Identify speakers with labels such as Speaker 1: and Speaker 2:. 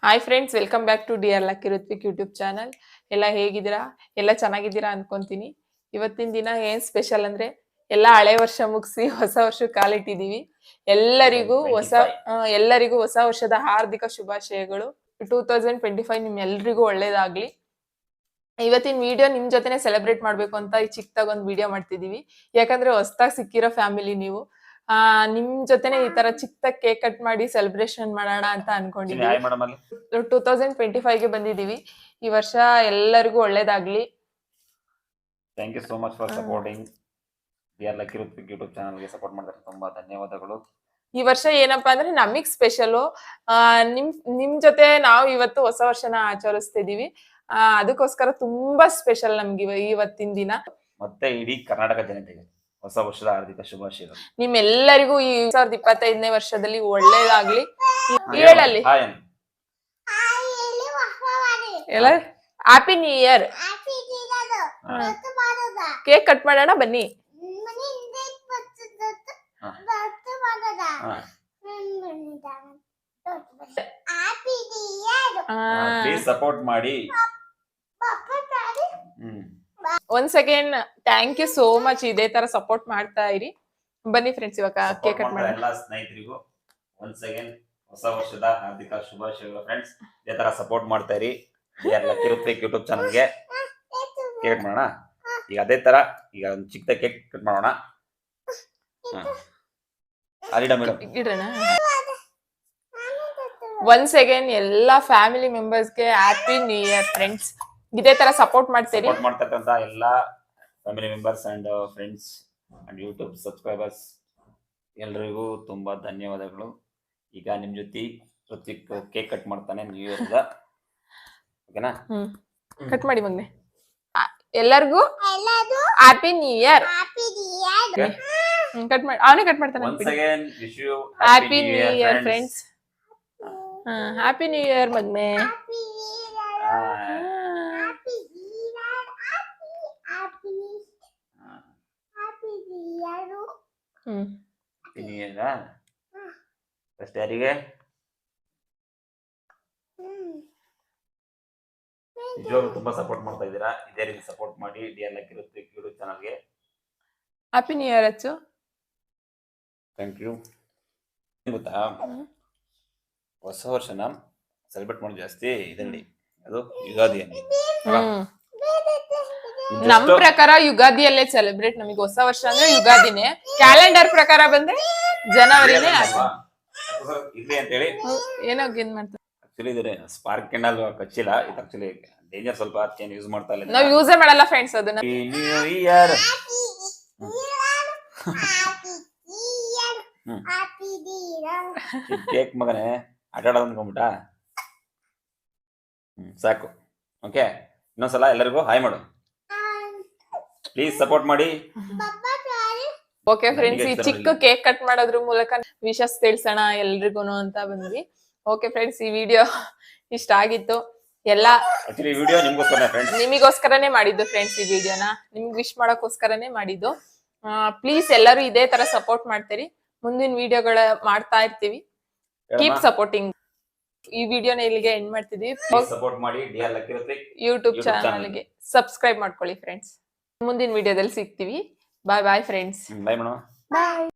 Speaker 1: Hi friends, welcome back to dear Lucky Rithvik YouTube channel. ಎಲ್ಲ ಹೇಗಿದ್ದೀರಾ? ಎಲ್ಲ ಚೆನ್ನಾಗಿದ್ದೀರಾ ಅನ್ಕೊಂತೀನಿ. ಇವತ್ತಿನ ದಿನ ಏನ್ ಸ್ಪೆಷಲ್ ಅಂದ್ರೆ, ಎಲ್ಲ ಹಳೆ ವರ್ಷ ಮುಗಿಸಿ ಹೊಸ ವರ್ಷಕ್ಕೆ ಕಾಲಿಟ್ಟಿದೀವಿ. ಎಲ್ಲರಿಗೂ ಹೊಸ ವರ್ಷದ ಹಾರ್ದಿಕ ಶುಭಾಶಯಗಳು. 2025 ನಿಮ್ಮೆಲ್ರಿಗೂ ಒಳ್ಳೇದಾಗ್ಲಿ. ಇವತ್ತಿನ ವಿಡಿಯೋ ನಿಮ್ ಜೊತೆನೆ ಸೆಲೆಬ್ರೇಟ್ ಮಾಡ್ಬೇಕು ಅಂತ ಈ ಚಿಕ್ಕದಾಗ ಒಂದು ವಿಡಿಯೋ ಮಾಡ್ತಿದೀವಿ. ಯಾಕಂದ್ರೆ ಹೊಸದಾಗಿ ಸಿಕ್ಕಿರೋ ಫ್ಯಾಮಿಲಿ ನೀವು. ನಿಮ್ ಜೊತೆನೆ ಈ ತರ ಚಿಕ್ಕದಾಗ ಕೇಕ್ ಕಟ್ ಮಾಡಿ ಸೆಲೆಬ್ರೇಷನ್ ಮಾಡೋಣ ಅಂತ ಅನ್ಕೊಂಡಿದೀವಿ. 2025 ಬಂದಿದೀವಿ. ಈ ವರ್ಷ ಎಲ್ಲರಿಗೂ ಒಳ್ಳೇದಾಗ್ಲಿ.
Speaker 2: Thank you so much for supporting dear Lucky Rithvik YouTube ಚಾನಲ್ಗೆ ಸಪೋರ್ಟ್ ಮಾಡಿದ್ರೆ ತುಂಬಾ ಧನ್ಯವಾದಗಳು.
Speaker 1: ಈ ವರ್ಷ ಏನಪ್ಪಾ ಅಂದ್ರೆ ನಮಗ್ ಸ್ಪೆಷಲ್. ನಿಮ್ ಜೊತೆ ನಾವು ಇವತ್ತು ಹೊಸ ವರ್ಷನ ಆಚರಿಸ್ತಿದೀವಿ. ಅದಕ್ಕೋಸ್ಕರ ತುಂಬಾ ಸ್ಪೆಷಲ್ ನಮ್ಗೆ ಇವತ್ತಿನ ದಿನ.
Speaker 2: ಮತ್ತೆ ಇಡೀ ಕರ್ನಾಟಕ ಜನತೆಗೆ ಹೊಸ ವರ್ಷದ ಹಾರ್ದಿಕ ಶುಭಾಶಯಗಳು.
Speaker 1: ನಿಮ್ಮೆಲ್ಲರಿಗೂ ಈ 2025ನೇ ವರ್ಷದಲ್ಲಿ ಒಳ್ಳೇದಾಗ್ಲಿ. ಹೇಳಲ್ಲಿ ಎಲ್ಲ happy new year. Cake cut ಮಾಡೋಣ ಬನ್ನಿ.
Speaker 2: ಪ್ಲೀಸ್ ಸಪೋರ್ಟ್ ಮಾಡಿ.
Speaker 1: Once again thank you so much. ಇದೇ ತರ ಸಪೋರ್ಟ್ ಮಾಡ್ತಾ ಇರಿ. ಬನ್ನಿ ಫ್ರೆಂಡ್ಸ್, ಇವಾಗ ಕೇಕ್ ಕಟ್ ಮಾಡೋಣ.
Speaker 2: ಎಲ್ಲ ಸ್ನೇಹಿತರಿಗೂ ಒನ್ಸ್ ಅಗೇನ್ ಹೊಸ ವರ್ಷದ ಹಾರ್ದಿಕ ಶುಭಾಶಯಗಳು. ಫ್ರೆಂಡ್ಸ್, ಇದೇ ತರ ಸಪೋರ್ಟ್ ಮಾಡ್ತಾ ಇರಿ ಡಿಯರ್ ಲಕ್ಕಿ ಋತ್ವಿಕ್ ಯೂಟ್ಯೂಬ್ ಚಾನಲ್ಗೆ. ಕೇಕ್ ಮಾಡೋಣ ಈಗ. ಅದೇ ತರ ಈಗ ಒಂದು ಚಿಕ್ಕ ಕೇಕ್ ಕಟ್ ಮಾಡೋಣ.
Speaker 1: ಇಡೋಣ. ಒನ್ಸ್ ಅಗೇನ್ ಎಲ್ಲಾ ಫ್ಯಾಮಿಲಿ ಮೆಂಬರ್ಸ್ಗೆ ಹ್ಯಾಪಿ ನ್ಯೂ ಇಯರ್ ಫ್ರೆಂಡ್ಸ್. ಇದೇ ತರ ಸಪೋರ್ಟ್ ಮಾಡ್ತೀರಿ.
Speaker 2: ಸಪೋರ್ಟ್ ಮಾಡ್ತಕ್ಕಂತ ಎಲ್ಲಾ family members and friends and YouTube subscribers ಎಲ್ರಿಗೂ ತುಂಬಾ ಧನ್ಯವಾದಗಳು. ಈಗ ನಿಮ್ ಜೊತೆ ಋತ್ವಿಕ್ ಕೇಕ್ ಕಟ್ ಮಾಡ್ತಾನೆ ನ್ಯೂ ಇಯರ್. ಓಕೆನಾ?
Speaker 1: ಕಟ್ ಮಾಡಿ ಮಗ್ನೆ. ಎಲ್ಲರಿಗೂ ಹ್ಯಾಪಿ ನ್ಯೂ ಇಯರ್. ಕಟ್ ಮಾಡಿ. ಅವನೇ ಕಟ್ ಮಾಡ್ತಾನೆ.
Speaker 2: Once again wish you
Speaker 1: happy new year friends. Happy new year ಮಗ್ನೆ.
Speaker 2: ಫಸ್ಟ್ ಯಾರಿಗೆ? ನಿಜವಾಗ್ಲೂ ತುಂಬಾ ಸಪೋರ್ಟ್ ಮಾಡ್ತಾ ಇದ್ದೀರಾ. ಇದೇ ರೀತಿ ಸಪೋರ್ಟ್ ಮಾಡಿ ಡಿಯರ್ ಲಕ್ಕಿ ಋತ್ವಿಕ್ ಯೂಟ್ಯೂಬ್ ಚಾನಲ್ಗೆ.
Speaker 1: Happy new year Acchu.
Speaker 2: Thank you. ಗೊತ್ತಾ, ಹೊಸ ವರ್ಷನ ಸೆಲೆಬ್ರೇಟ್ ಮಾಡೋದು ಜಾಸ್ತಿ ಇದರಲ್ಲಿ, ಅದು ಯುಗಾದಿಯಲ್ಲಿ.
Speaker 1: ನಮ್ ಪ್ರಕಾರ ಯುಗಾದಿಯಲ್ಲೇ ಸೆಲೆಬ್ರೇಟ್. ನಮಗೆ ಹೊಸ ವರ್ಷ ಅಂದ್ರೆ ಯುಗಾದಿನೇ. ಕ್ಯಾಲೆಂಡರ್ ಪ್ರಕಾರ ಬಂದ್ರೆ ಜನವರಿನೇ.
Speaker 2: ಇರ್ಲಿ ಅಂತ ಹೇಳಿ
Speaker 1: ಏನೋ ಏನ್ ಮಾಡ್ತಾರೆ.
Speaker 2: ಆಕ್ಚುಲಿ ಇದ್ರೆ ಸ್ಪಾರ್ಕ್ ಕ್ಯಾಂಡಲ್ ಕಚ್ಚಿಲ್ಲ. ಇದು ಆಕ್ಚುಲಿ ಡೇಂಜರ್ ಸ್ವಲ್ಪ, ಅದಕ್ಕೆ ಯೂಸ್ ಮಾಡ್ತಾ ಇಲ್ಲ.
Speaker 1: ನಾವು ಯೂಸೇ ಮಾಡಲ್ಲ ಫ್ರೆಂಡ್ಸ್ ಅದನ್ನ.
Speaker 2: New year. ಕೇಕ್ ಮಗನೇ ಆಟ ಆಡೋದು ಅನ್ಕೊಂಬಿಟ್ಟ. ಸಾಕು. ಓಕೆ, ಇನ್ನೊಂದ್ಸಲ ಎಲ್ಲರಿಗೂ ಹಾಯ್ ಮಾಡು. ಪ್ಲೀಸ್ ಸಪೋರ್ಟ್ ಮಾಡಿ.
Speaker 1: ಓಕೆ ಫ್ರೆಂಡ್ಸ್, ಈ ಚಿಕ್ಕ ಕೇಕ್ ಕಟ್ ಮಾಡೋದ್ರ ಮೂಲಕ ವಿಶಸ್ ತಿಳಿಸೋಣ ಎಲ್ರಿಗೂ ಅಂತ ಬಂದ್ವಿ. ಓಕೆ ಫ್ರೆಂಡ್ಸ್, ಈ ವಿಡಿಯೋ ಇಷ್ಟ ಆಗಿತ್ತು. ಎಲ್ಲ
Speaker 2: ವಿಡಿಯೋ
Speaker 1: ನಿಮಗೋಸ್ಕರನೇ ಮಾಡಿದ್ದು ಫ್ರೆಂಡ್ಸ್. ಈ ವಿಡಿಯೋನ ನಿಮ್ಗೆ ವಿಶ್ ಮಾಡೋಕ್ಕೋಸ್ಕರನೇ ಮಾಡಿದ್ದು. ಪ್ಲೀಸ್ ಎಲ್ಲರೂ ಇದೇ ತರ ಸಪೋರ್ಟ್ ಮಾಡ್ತೀರಿ. ಮುಂದಿನ ವಿಡಿಯೋಗಳ ಮಾಡ್ತಾ ಇರ್ತೀವಿ. Keep supporting. ಈ ವಿಡಿಯೋನ ಇಲ್ಲಿಗೆ ಎಂಡ್ ಮಾಡ್ತಿದೀವಿ.
Speaker 2: ಸಪೋರ್ಟ್ ಮಾಡಿ ಡಿಯರ್ ಲಕ್ಕಿ ಋತ್ವಿಕ್
Speaker 1: ಯೂಟ್ಯೂಬ್ ಚಾನಲ್ಗೆ ಸಬ್ಸ್ಕ್ರೈಬ್ ಮಾಡ್ಕೊಳ್ಳಿ ಫ್ರೆಂಡ್ಸ್. ಮುಂದಿನ ವಿಡಿಯೋದಲ್ಲಿ ಸಿಗ್ತೀವಿ. ಬಾಯ್ ಬಾಯ್ ಫ್ರೆಂಡ್ಸ್.
Speaker 2: Bye madam.
Speaker 1: ಬಾಯ್.